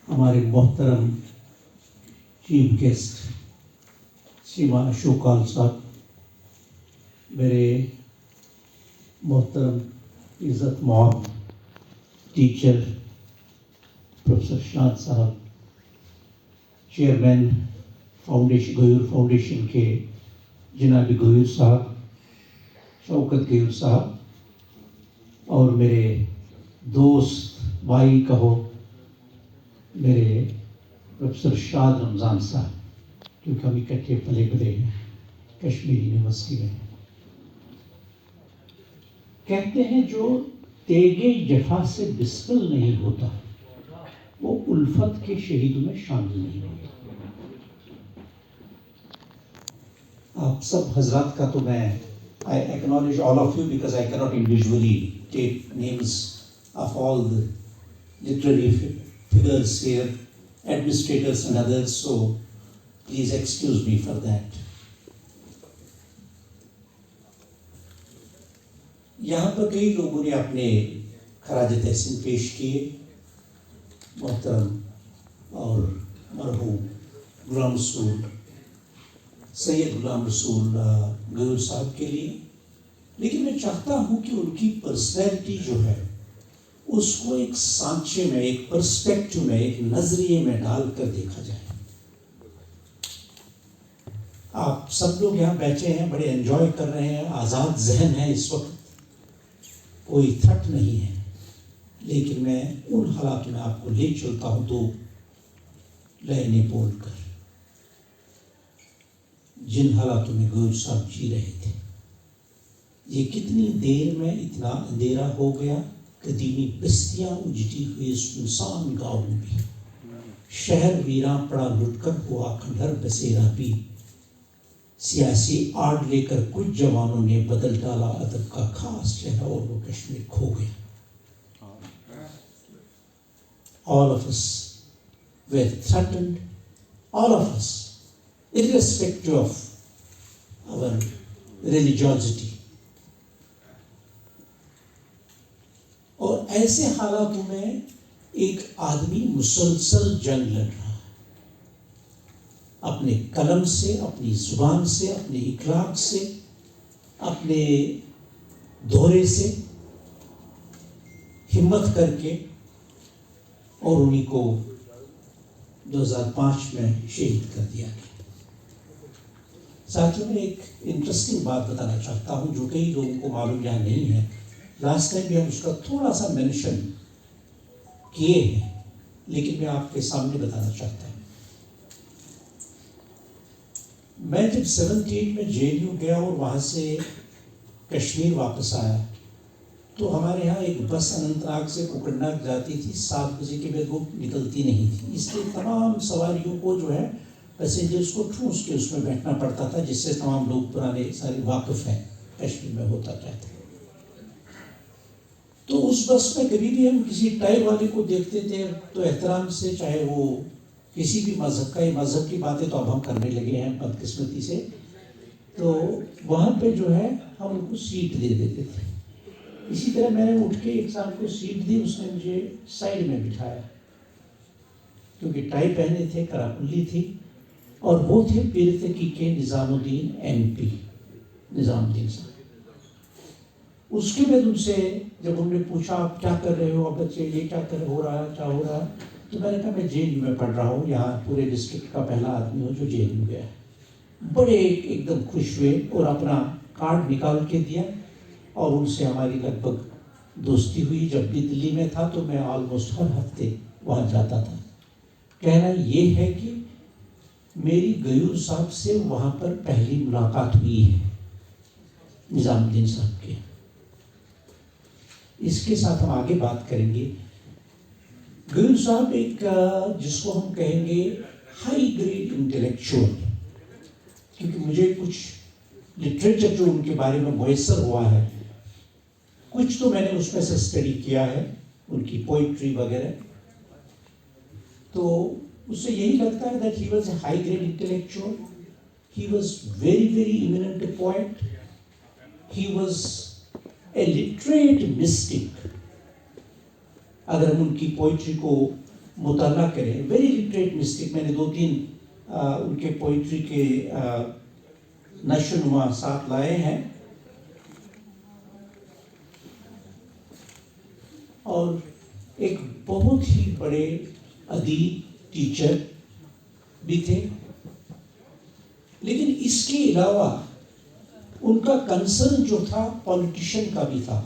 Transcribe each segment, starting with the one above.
ہمارے محترم chief guest سیما اشوکال صاحب، میرے محترم عزت مآب ٹیچر پروفیسر شاد صاحب، چیئرمین غیور فاؤنڈیشن کے جناب غیور صاحب، شوکت غیور صاحب، اور میرے دوست بھائی کہو میرے پروفیسر شاد رمضان صاحب، کیونکہ ہم اکٹھے پلے بڑے ہیں کشمیر یونیورسٹی میں۔ کہتے ہیں جو تیغِ جفا سے بسمل نہیں ہوتا وہ الفت کے شہیدوں میں شامل نہیں ہوتا۔ آپ سب حضرات کا تو میں I acknowledge all of you because I cannot individually take names of all the literary figures here, administrators and others, so please excuse me for that. یہاں پر کئی لوگوں نے اپنے خراج تحسین پیش کیے محترم اور مرحوم غلام رسول سید غلام رسول غیور صاحب کے لیے، لیکن میں چاہتا ہوں کہ ان کی پرسنالٹی جو ہے اس کو ایک سانچے میں، ایک پرسپیکٹو میں، ایک نظریے میں ڈال کر دیکھا جائے۔ آپ سب لوگ یہاں بیٹھے ہیں، بڑے انجوائے کر رہے ہیں، آزاد ذہن ہے اس وقت، کوئی تھرٹ نہیں ہے، لیکن میں ان حالات میں آپ کو لے چلتا ہوں دو لائنیں بول کر، جن حالاتوں میں غیور صاحب جی رہے تھے۔ یہ کتنی دیر میں اتنا اندھیرا ہو گیا، قدیمی بستیاں اجڑی ہوئی سنسان گاؤں بھی، شہر ویراں پڑا لٹ کر ہوا کھنڈر بسیرا بھی، سیاسی آڑ لے کر کچھ جوانوں نے بدل ڈالا ادب کا خاص چہرہ اور وہ کشمیر کھو گیا۔ All of us were threatened, all of us, irrespective of our religiosity. اور ایسے حالاتوں میں ایک آدمی مسلسل جنگ لڑ رہا ہے، اپنے قلم سے، اپنی زبان سے، اپنے اخلاق سے، اپنے دورے سے ہمت کر کے، اور انہی کو 2005 میں شہید کر دیا گیا۔ ساتھیوں میں ایک انٹرسٹنگ بات بتانا چاہتا ہوں جو کئی لوگوں کو معلوم یہاں نہیں ہے، لاسٹ ٹائم بھی ہم اس کا تھوڑا سا مینشن کیے ہیں، لیکن میں آپ کے سامنے بتانا چاہتا ہوں۔ میں جب 78 میں JNU گیا اور وہاں سے کشمیر واپس آیا تو ہمارے یہاں ایک بس اننت ناگ سے کوکر ناگ جاتی تھی، 7 بجے کے بعد وہ نکلتی نہیں تھی، اس لیے تمام سواریوں کو جو ہے پیسنجرز کو ٹھونس کے اس میں بیٹھنا پڑتا تھا، جس سے تمام لوگ پرانے سارے واقف ہیں کشمیر میں ہوتا کیا تھا۔ تو اس بس میں کبھی بھی ہم کسی ٹائر والے کو دیکھتے تھے تو احترام سے، چاہے وہ کسی بھی مذہب کا، یہ مذہب کی باتیں تو اب ہم کرنے لگے ہیں بدقسمتی سے، تو وہاں پہ جو ہے ہم ان کو سیٹ دے دیتے تھے۔ اسی طرح میں نے اٹھ کے ایک صاحب کو سیٹ دی، اس نے مجھے سائڈ میں بٹھایا، کیونکہ ٹائی پہنے تھے، کراکلی تھی، اور وہ تھے پیر تحقیق کے نظام الدین MP نظام الدین صاحب۔ اس کے بعد ان سے جب ہم نے پوچھا آپ کیا کر رہے ہو، اب بچے یہ کیا ہو رہا ہے، کیا ہو رہا ہے، تو میں نے کہا میں JNU میں پڑھ رہا ہوں، یہاں پورے ڈسٹرکٹ کا پہلا آدمی ہوں جو JNU گیا ہے۔ بڑے ایک دم خوش ہوئے اور اپنا کارڈ نکال کے دیا، اور ان سے ہماری لگ بھگ دوستی ہوئی۔ جب بھی دلی میں تھا تو میں آلموسٹ ہر ہفتے وہاں جاتا تھا۔ کہنا یہ ہے کہ میری غیور صاحب سے وہاں پر پہلی ملاقات ہوئی ہے نظام الدین صاحب کے۔ اس کے ساتھ ہم آگے بات کریں گے۔ غیور صاحب ایک جس کو ہم کہیں گے ہائی گریڈ انٹلیکچوئل، کیونکہ مجھے کچھ لٹریچر جو ان کے بارے میں میسر ہوا ہے، کچھ تو میں نے اس میں سے اسٹڈی کیا ہے، ان کی پوئٹری وغیرہ، تو اس سے یہی لگتا ہے that he was a high grade intellectual, he was very very eminent poet, he was a literate mystic۔ اگر ہم ان کی پوئٹری کو مطالعہ کریں. Very literate mystic. میں نے 2-3 ان کے پوئٹری کے نشو نما ساتھ لائے ہیں. اور ایک بہت ہی بڑے ادیب ٹیچر بھی تھے. لیکن اس کے علاوہ ان کا کنسرن جو تھا پولیٹیشین کا بھی تھا.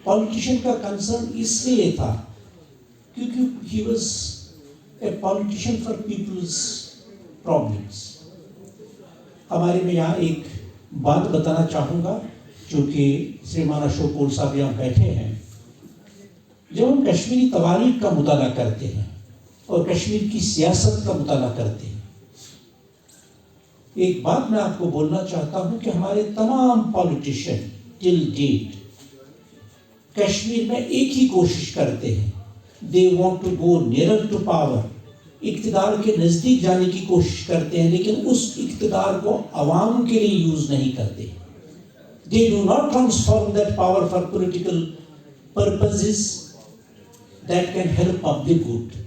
پولیٹیشین کا کنسرن اس لیے تھا کیونکہ he was a politician for peoples problems. ہمارے میں یہاں ایک بات بتانا چاہوں گا چونکہ سریمان اشوک کول صاحب یہاں بیٹھے ہیں. جب ہم کشمیری تواریخ کا مطالعہ کرتے ہیں اور کشمیر کی سیاست کا مطالعہ کرتے ہیں، ایک بات میں آپ کو بولنا چاہتا ہوں کہ ہمارے تمام پولیٹیشین ٹل ڈیٹ کشمیر میں ایک ہی کوشش کرتے ہیں. They want to go nearer to power. اقتدار کے نزدیک جانے کی کوشش کرتے ہیں، لیکن اس اقتدار کو عوام کے لیے یوز نہیں کرتے. They do not transform that power for political purposes that can help public good.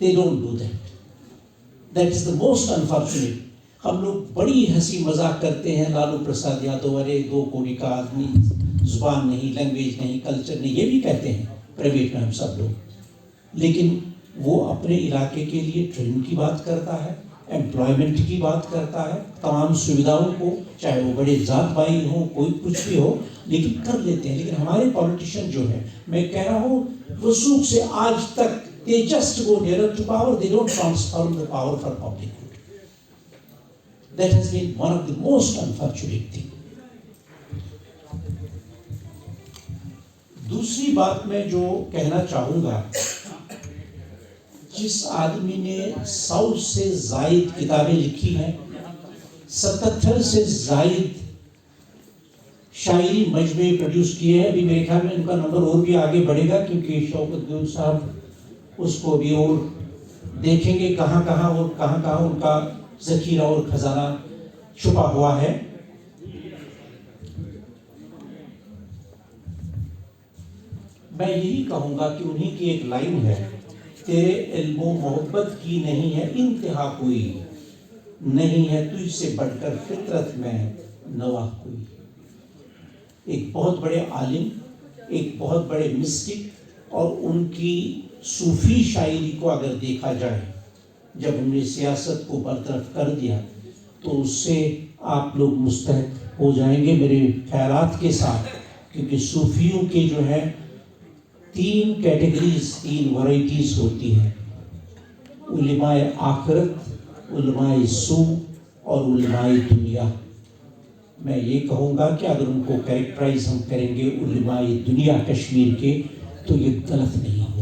They don't do that. That is the most unfortunate. ہم لوگ بڑی ہنسی مذاق کرتے ہیں لالو پرساد یادو، ارے 2 کوڑی کا آدمی، زبان نہیں، لینگویج نہیں، کلچر نہیں، یہ بھی کہتے ہیں پرائیویٹ میں ہم سب لوگ. لیکن وہ اپنے علاقے کے لیے ٹرین کی بات کرتا ہے، امپلائمنٹ کی بات کرتا ہے، تمام سویدھاؤں کو، چاہے وہ بڑے ذات بھائی ہوں، کوئی کچھ بھی ہو، لیکن کر لیتے ہیں. لیکن ہمارے پولیٹیشین جو ہے، میں کہہ رہا ہوں رسوخ سے آج تک they just go nearer to power, they don't transform the power for public good. That has been one of the most unfortunate thing. دوسری بات میں جو کہنا چاہوں گا، جس آدمی نے 100 سے زائد کتابیں لکھی ہیں، 77 سے زائد شاعری مجموعے پروڈیوس کیے ہیں. ابھی میرے خیال میں ان کا نمبر اور بھی آگے بڑھے گا کیونکہ شوکت گل صاحب اس کو بھی اور دیکھیں گے کہاں کہاں ان کا ذخیرہ اور خزانہ چھپا ہوا ہے. میں یہی کہوں گا کہ انہی کی ایک لائن ہے، تیرے علم و محبت کی نہیں ہے انتہا کوئی، نہیں ہے تجھ سے بڑھ کر فطرت میں نوا کوئی. ایک بہت بڑے عالم، ایک بہت بڑے مسٹک، اور ان کی صوفی شاعری کو اگر دیکھا جائے، جب ہم نے سیاست کو برطرف کر دیا تو اس سے آپ لوگ مستحق ہو جائیں گے میرے خیالات کے ساتھ. کیونکہ صوفیوں کے جو ہے 3 کیٹیگریز، 3 ورائٹیز ہوتی ہیں: علماء آخرت، علماء سو اور علماء دنیا. میں یہ کہوں گا کہ اگر ان کو کریکٹرائز ہم کریں گے علماء دنیا کشمیر کے، تو یہ غلط نہیں ہوگا.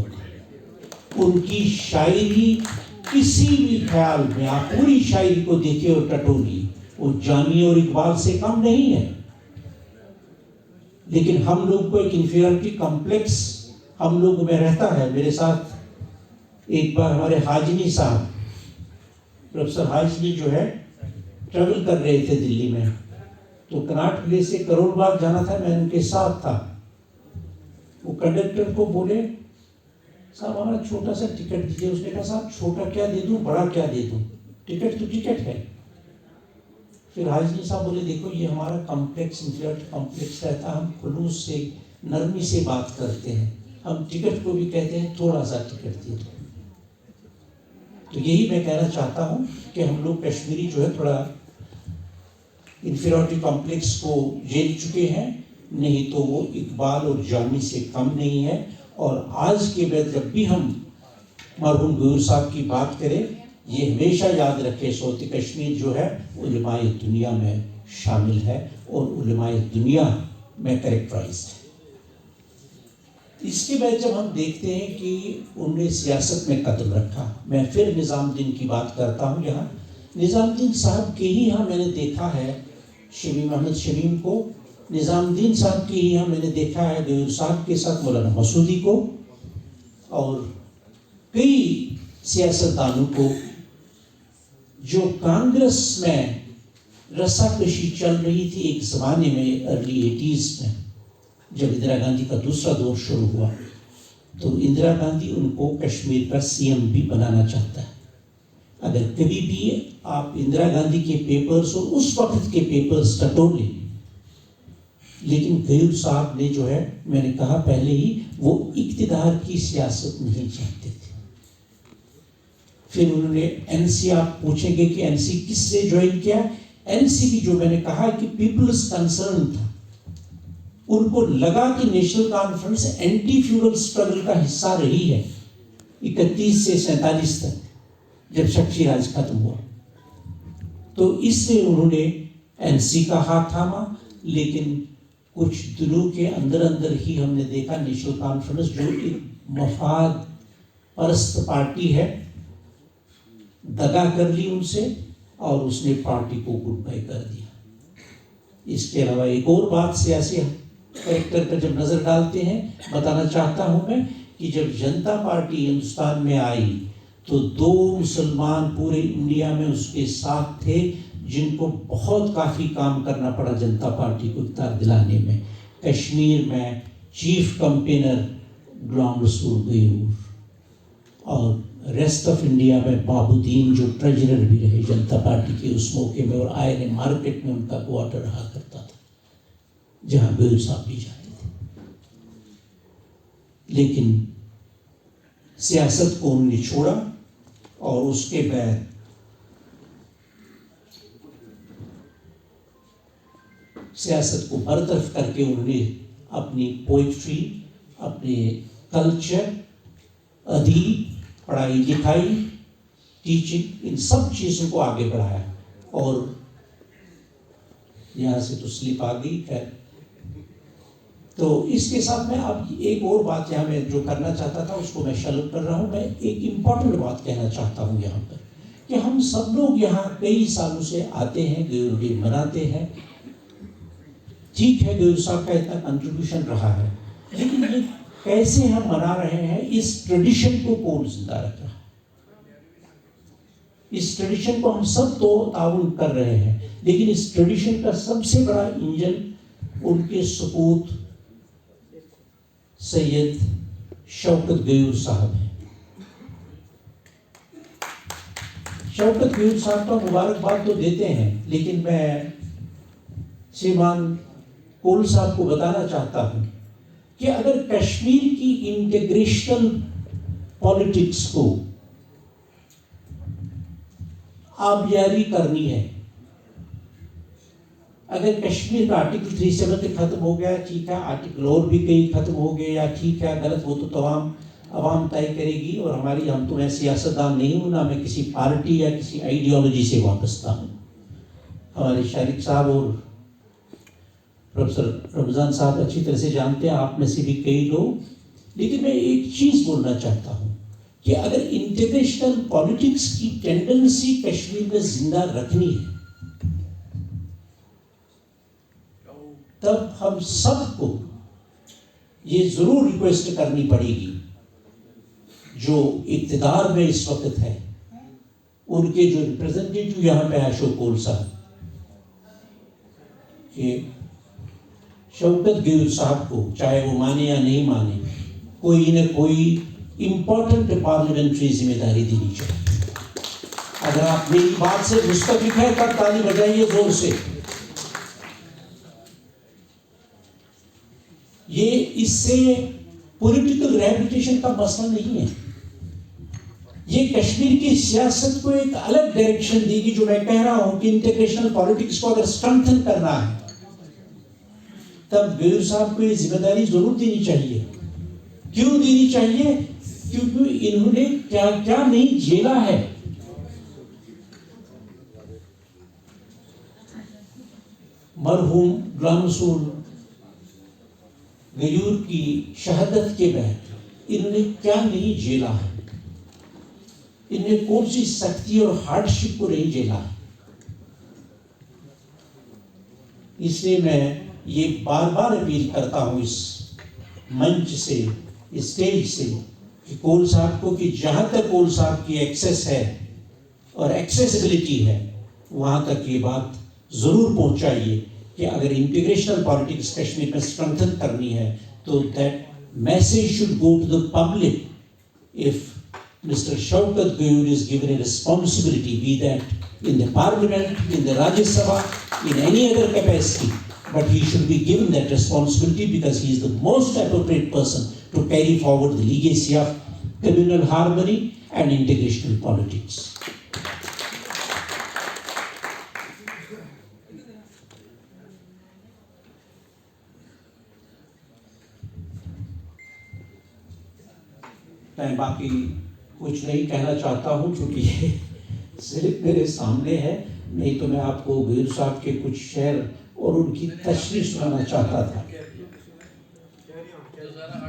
ان کی شاعری کسی بھی خیال میں، آپ پوری شاعری کو دیکھیں اور ٹٹولیے، وہ جامی اور اقبال سے کم نہیں ہے. لیکن ہم لوگ کو ایک انفیریٹی کمپلیکس ہم لوگوں میں رہتا ہے. میرے ساتھ ایک بار ہمارے حاجنی صاحب، پروفیسر حاجنی جو ہے، ٹریول کر رہے تھے دلی میں، تو کناٹ پلیس سے کروڑ باغ جانا تھا. میں ان کے ساتھ تھا. وہ کنڈکٹر کو بولے، صاحب ہمارا چھوٹا سا ٹکٹ دیجیے. اس نے کہا صاحب چھوٹا کیا دے دوں، بڑا کیا دے دوں، ٹکٹ تو ٹکٹ ہے. پھر حاجنی صاحب بولے دیکھو یہ ہمارا کمپلیکس، انفیریٹی کمپلیکس رہتا ہے، ہم خلوص سے، نرمی سے بات کرتے ہیں. ہم ٹکٹ کو بھی کہتے ہیں تھوڑا سا ٹکٹ دے دو. تو یہی میں کہنا چاہتا ہوں کہ ہم لوگ کشمیری جو ہے تھوڑا انفیریٹی کمپلیکس کو جیل چکے ہیں، نہیں تو وہ اقبال اور جامی سے کم نہیں ہے. اور آج کے بعد جب بھی ہم مرحوم غیور صاحب کی بات کریں، یہ ہمیشہ یاد رکھے صوت کشمیر جو ہے علماء دنیا میں شامل ہے اور علماء دنیا میں کریکٹرائزڈ ہے. اس کے بعد جب ہم دیکھتے ہیں کہ انہوں نے سیاست میں قدم رکھا، میں پھر نظام الدین کی بات کرتا ہوں. یہاں نظام الدین صاحب کے ہی ہاں میں نے دیکھا ہے شمیم احمد شمیم کو، نظام الدین صاحب کے ہی ہاں میں نے دیکھا ہے غیور صاحب کے ساتھ مولانا مسعودی کو، اور کئی سیاستدانوں کو جو کانگریس میں رسا کشی چل رہی تھی ایک زمانے میں، ارلی 80s میں، جب اندرا گاندھی کا دوسرا دور شروع ہوا. تو اندرا گاندھی ان کو کشمیر کا سی ایم بھی بنانا چاہتا ہے. اگر کبھی بھی آپ اندرا گاندھی کے پیپرز اور اس وقت کے پیپرز ٹٹول لیں، لیکن غیور صاحب نے جو ہے، میں نے کہا پہلے ہی، وہ اقتدار کی سیاست نہیں چاہتے تھے. پھر انہوں نے این سی، آپ پوچھیں گے کہ این سی کس سے جوائن کیا؟ این سی بھی جو میں نے کہا کہ پیپلز کنسرن تھا، ان کو لگا کہ National Conference anti feudal struggle کا حصہ رہی ہے 31 سے 47 تک جب شکشی راج ختم ہوا. تو اس سے انہوں نے این سی کا ہاتھ تھاما. لیکن کچھ دنوں کے اندر ہی ہم نے دیکھا نیشنل کانفرنس جو ایک مفاد پرست پارٹی ہے، دگا کر لی ان سے اور اس نے پارٹی کو گڈ بائی کر دیا. اس کے علاوہ ایک اور بات سیاسی کریکٹر پر جب نظر ڈالتے ہیں، بتانا چاہتا ہوں میں کہ جب جنتا پارٹی ہندوستان میں آئی تو 2 مسلمان پورے انڈیا میں اس کے ساتھ تھے جن کو بہت کافی کام کرنا پڑا جنتا پارٹی کو اقتدار دلانے میں. کشمیر میں چیف کمپینر غلام رسول غیور اور ریسٹ آف انڈیا میں بابو الدین جو ٹریجرر بھی رہے جنتا پارٹی کے اس موقع میں، اور آئین مارکیٹ میں ان کا کوارٹر رہا کرتا تھا جہاں غیور صاحب بھی جاتے تھے. لیکن سیاست کو انہوں نے چھوڑا اور اس کے بعد سیاست کو برطرف کر کے انہوں نے اپنی پوئٹری، اپنے کلچر، ادیب، پڑھائی لکھائی، ٹیچنگ، ان سب چیزوں کو آگے بڑھایا. اور یہاں سے تو سلپ آ گئی. خیر، تو اس کے ساتھ میں اب ایک اور بات یہاں میں جو کرنا چاہتا تھا اس کو میں شلپ کر رہا ہوں. میں ایک امپورٹنٹ بات کہنا چاہتا ہوں یہاں پر کہ ہم سب لوگ یہاں کئی سالوں سے آتے ہیں، غیور ڈے مناتے ہیں. ٹھیک ہے، غیور صاحب کا اتنا کنٹریبیوشن رہا ہے، لیکن یہ کیسے ہم منا رہے ہیں؟ اس ٹریڈیشن کو کون زندہ رکھ رہا ہے؟ اس ٹریڈیشن کو ہم سب تو تعاون کر رہے ہیں، لیکن اس ٹریڈیشن کا سب سے بڑا انجن ان کے سپوت سید شوکت غیور صاحب ہیں. شوکت غیور صاحب کا مبارکباد تو دیتے ہیں، لیکن میں شریمان کول صاحب کو بتانا چاہتا ہوں کہ اگر کشمیر کی انٹیگریشنل پالیٹکس کو آبیاری کرنی ہے، اگر کشمیر کا آرٹیکل 370 ختم ہو گیا، ٹھیک ہے، آرٹیکل اور بھی کئی ختم ہو گئے، یا ٹھیک ہے غلط، وہ تو تمام عوام طے کرے گی. اور ہم تو میں سیاستدان نہیں ہوں، نہ میں کسی پارٹی یا کسی آئیڈیالوجی سے وابستہ ہوں. ہمارے شارق صاحب اور پروفیسر رمضان صاحب اچھی طرح سے جانتے ہیں، آپ میں سے بھی کئی لوگ. لیکن میں ایک چیز بولنا چاہتا ہوں کہ اگر انٹیگریشنل پالیٹکس کی ٹینڈنسی کشمیر میں زندہ رکھنی ہے، تب ہم سب کو یہ ضرور ریکویسٹ کرنی پڑے گی جو اقتدار میں اس وقت ہے، ان کے جو ریپرزینٹیٹیو یہاں پہ اشوک کول صاحب، کہ شوکت غیور صاحب کو چاہے وہ مانے یا نہیں مانے، کوئی نہ کوئی امپورٹنٹ پارلیمنٹری ذمہ داری دینی چاہیے. اگر آپ میری بات سے مستفق ہیں تب تالی بجائیے زور سے. یہ اس سے پولیٹیکل ریہیبلیٹیشن کا مسئلہ نہیں ہے، یہ کشمیر کی سیاست کو ایک الگ ڈائریکشن دے گی. جو میں کہہ رہا ہوں کہ انٹیگریشنل پالیٹکس کو اگر اسٹرنتھن کرنا ہے تب غیور صاحب کو یہ ذمہ داری ضرور دینی چاہیے. کیوں دینی چاہیے؟ کیونکہ انہوں نے کیا کیا نہیں جھیلا ہے. مرحوم غلام رسول غیور کی شہادت کے بعد انہوں نے کیا نہیں جھیلا ہے، انہوں نے کون سی سختی اور ہارڈ شپ کو نہیں جھیلا ہے. اس لیے میں یہ بار بار اپیل کرتا ہوں اس منچ سے، اس اسٹیج سے، کہ کول صاحب کو، کہ جہاں تک کول صاحب کی ایکسیس ہے اور ایکسیسبلٹی ہے، وہاں تک یہ بات ضرور پہنچائیے کہ اگر انٹیگریشنل پالیٹکس کشمیر میں اسٹرنتھن کرنی ہے تو that message should go to the public if Mr. Shaukat Gayoor is given a responsibility, be that in the parliament, in the Rajya Sabha, in any other capacity, but he should be given that responsibility because he is the most appropriate person to carry forward the legacy of communal harmony and integrational politics. میں باقی کچھ نہیں کہنا چاہتا ہوں چونکہ یہ صرف میرے سامنے ہے، نہیں تو میں آپ کو غیر صاحب کے کچھ شعر اور ان کی تشریح سنانا چاہتا تھا.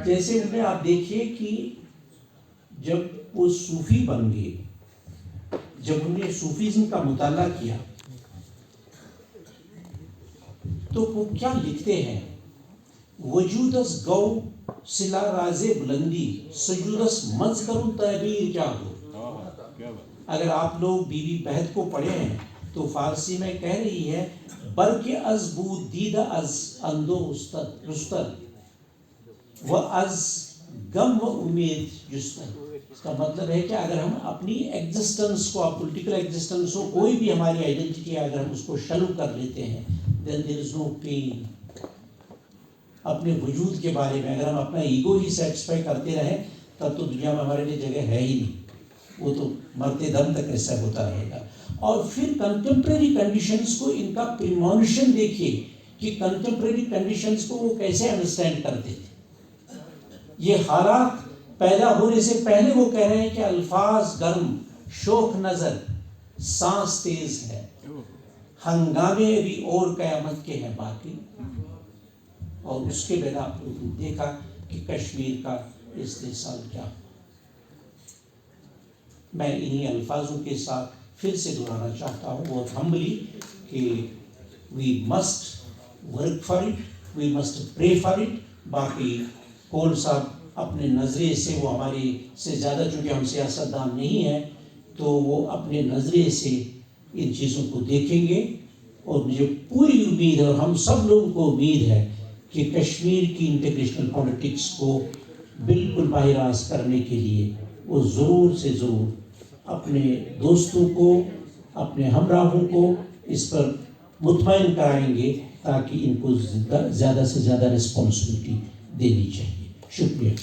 جیسے ان میں آپ دیکھیے کہ جب وہ صوفی بن گئے، جب انہوں نے صوفیزم کا مطالعہ کیا تو وہ کیا لکھتے ہیں؟ وجودس گو سلا راز بلندی سجودس مز کروں تعبیر کیا ہو. اگر آپ لوگ بیوی بہت کو پڑھے ہیں تو فارسی میں کہہ رہی ہے برق از بود دیدہ از اندو رستر و از غم و امید جستر. اس کا مطلب ہے کہ اگر ہم اپنی ایگزسٹنس کو، پولیٹیکل ایگزسٹنس کو، کوئی بھی ہماری آئیڈینٹی ہے، اگر ہم اس کو شلو کر لیتے ہیں then there is no pain. اپنے وجود کے بارے میں اگر ہم اپنا ایگو ہی سیٹسفائی کرتے رہیں تب تو دنیا میں ہمارے لیے جگہ ہے ہی نہیں، وہ تو مرتے دم تک ایسا ہوتا رہے گا. اور پھر کنٹمپریری کنڈیشنز کو، ان کا پریمونیشن دیکھیے کہ کنٹمپریری کنڈیشنز کو وہ کیسے انڈرسٹینڈ کرتے تھے. یہ حالات پیدا ہونے سے پہلے وہ کہہ رہے ہیں کہ الفاظ گرم، شوق نظر، سانس تیز ہے، ہنگامے بھی اور قیامت کے ہیں باقی. اور اس کے بعد آپ لوگوں نے دیکھا کہ کشمیر کا استحصال کیا ہوا. میں انہی الفاظوں کے ساتھ پھر سے دہرانا چاہتا ہوں بہت ہمبلی کہ we must work for it, we must pray for it. باقی کول صاحب اپنے نظریے سے، وہ ہمارے سے زیادہ چونکہ ہم سیاست دان نہیں ہیں، تو وہ اپنے نظریے سے ان چیزوں کو دیکھیں گے. اور مجھے پوری امید ہے اور ہم سب لوگوں کو امید ہے کہ کشمیر کی انٹیگریشنل پالیٹکس کو بالکل باہ راست کرنے کے لیے وہ ضرور سے ضرور اپنے دوستوں کو، اپنے ہمراہوں کو اس پر مطمئن کرائیں گے تاکہ ان کو زیادہ سے زیادہ رسپانسبلٹی دینی چاہیے. شکریہ.